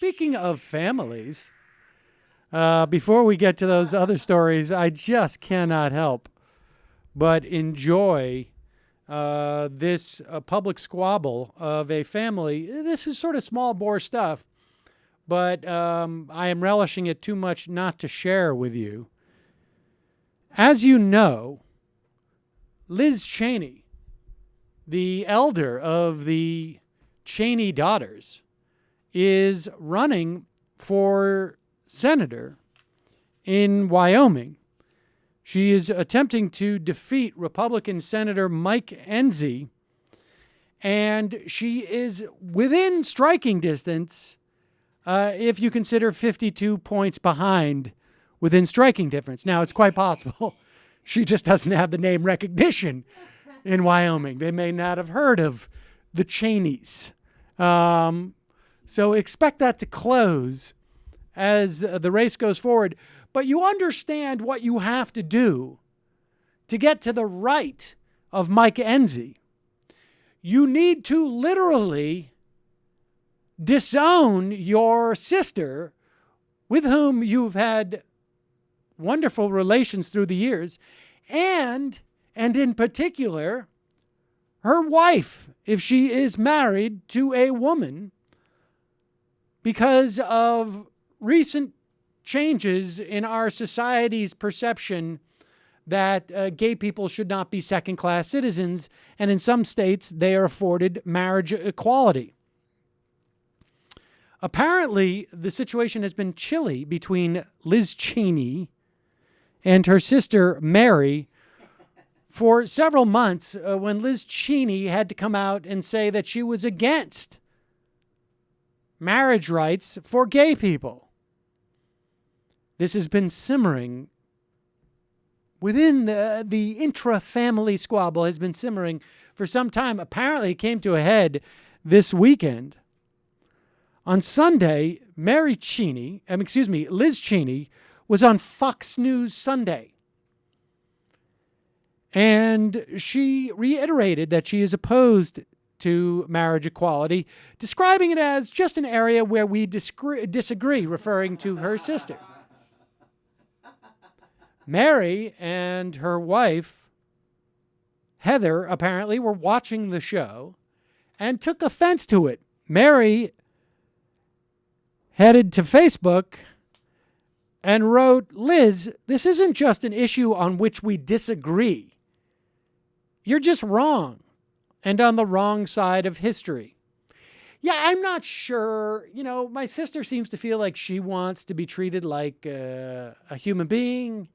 speaking of families, before we get to those other stories, I just cannot help but enjoy this public squabble of a family. This is sort of small bore stuff, but I am relishing it too much not to share with you. As you know, Liz Cheney, the elder of the Cheney daughters, is running for senator in Wyoming. She is attempting to defeat Republican Senator Mike Enzi, and she is within striking distance if you consider 52 points behind within striking difference. Now, it's quite possible she just doesn't have the name recognition in Wyoming. They may not have heard of the Cheneys. So expect that to close as the race goes forward. But you understand what you have to do to get to the right of Mike Enzi. You need to literally disown your sister, with whom you've had wonderful relations through the years, and in particular, her wife, if she is married to a woman, because of recent changes in our society's perception that gay people should not be second-class citizens, and in some states they are afforded marriage equality. Apparently, the situation has been chilly between Liz Cheney and her sister Mary for several months, when Liz Cheney had to come out and say that she was against marriage rights for gay people. This has been simmering within the intra-family squabble, has been simmering for some time. Apparently, it came to a head this weekend. On Sunday, Liz Cheney was on Fox News Sunday. And she reiterated that she is opposed to marriage equality, describing it as just an area where we disagree, referring to her sister. Mary and her wife, Heather, apparently were watching the show and took offense to it. Mary headed to Facebook and wrote, "Liz, this isn't just an issue on which we disagree. You're just wrong and on the wrong side of history." Yeah, I'm not sure. You know, my sister seems to feel like she wants to be treated like a human being.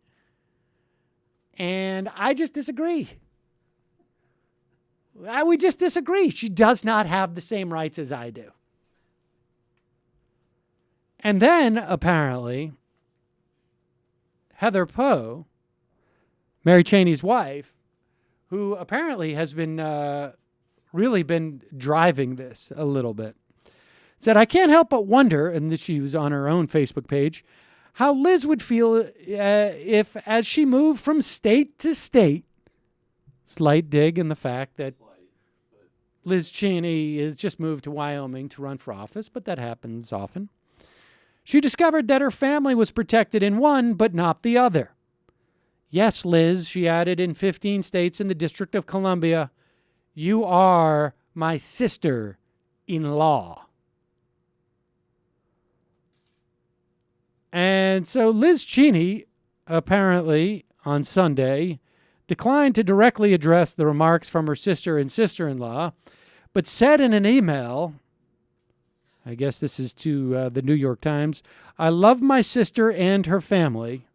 And I just disagree. We just disagree. She does not have the same rights as I do. And then, apparently, Heather Poe, Mary Cheney's wife, who apparently has been really been driving this a little bit, said, "I can't help but wonder," and she was on her own Facebook page, "how Liz would feel if, as she moved from state to state," slight dig in the fact that Liz Cheney has just moved to Wyoming to run for office, but that happens often, "she discovered that her family was protected in one, but not the other. Yes, Liz," she added, "in 15 states in the District of Columbia, you are my sister-in-law." And so Liz Cheney, apparently on Sunday, declined to directly address the remarks from her sister and sister-in-law, but said in an email, I guess this is to the New York Times, "I love my sister and her family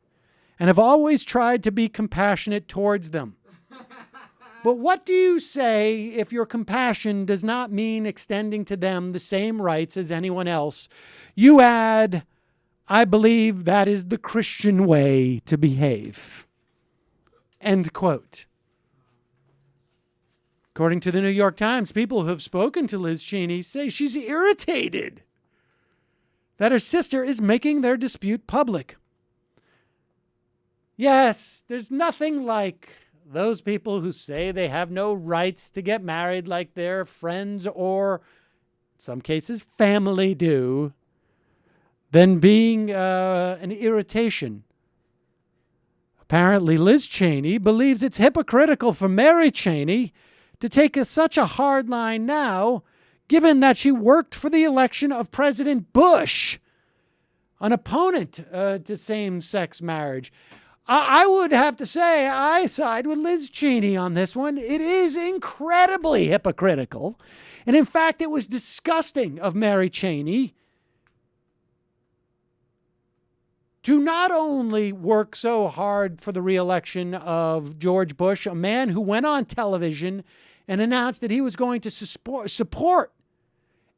and have always tried to be compassionate towards them. But what do you say if your compassion does not mean extending to them the same rights as anyone else? You add, I believe that is the Christian way to behave." End quote. According to the New York Times, people who have spoken to Liz Cheney say she's irritated that her sister is making their dispute public. Yes, there's nothing like those people who say they have no rights to get married like their friends or, in some cases, family do, than being an irritation. Apparently, Liz Cheney believes it's hypocritical for Mary Cheney to take such a hard line now, given that she worked for the election of President Bush, an opponent to same-sex marriage. I would have to say I side with Liz Cheney on this one. It is incredibly hypocritical. And in fact, it was disgusting of Mary Cheney to not only work so hard for the reelection of George Bush, a man who went on television and announced that he was going to support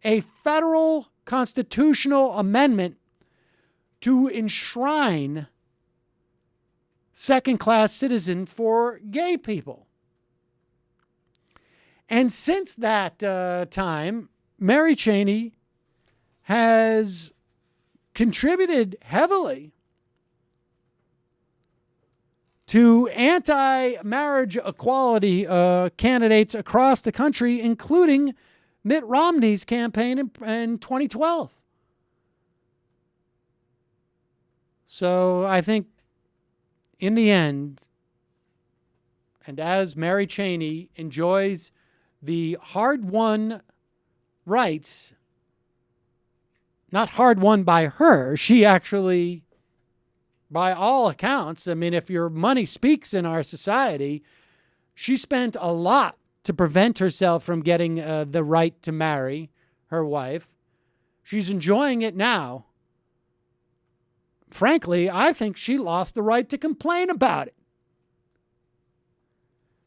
a federal constitutional amendment to enshrine second-class citizen for gay people. And since that time, Mary Cheney has contributed heavily to anti-marriage equality candidates across the country, including Mitt Romney's campaign in 2012. So I think in the end, and as Mary Cheney enjoys the hard-won rights, not hard-won by her, she actually, by all accounts, I mean, if your money speaks in our society, she spent a lot to prevent herself from getting the right to marry her wife. She's enjoying it now. Frankly, I think she lost the right to complain about it.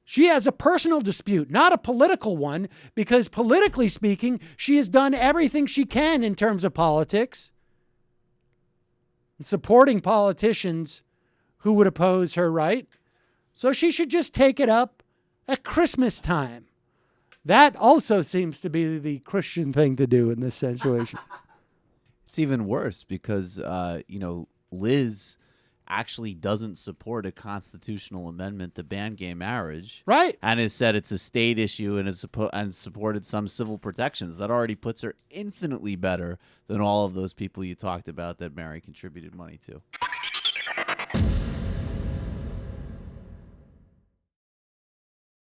She has a personal dispute, not a political one, because politically speaking, she has done everything she can in terms of politics, supporting politicians who would oppose her right. So she should just take it up at Christmas time. That also seems to be the Christian thing to do in this situation. It's even worse because, Liz actually doesn't support a constitutional amendment to ban gay marriage. Right. And has said it's a state issue and supported some civil protections. That already puts her infinitely better than all of those people you talked about that Mary contributed money to.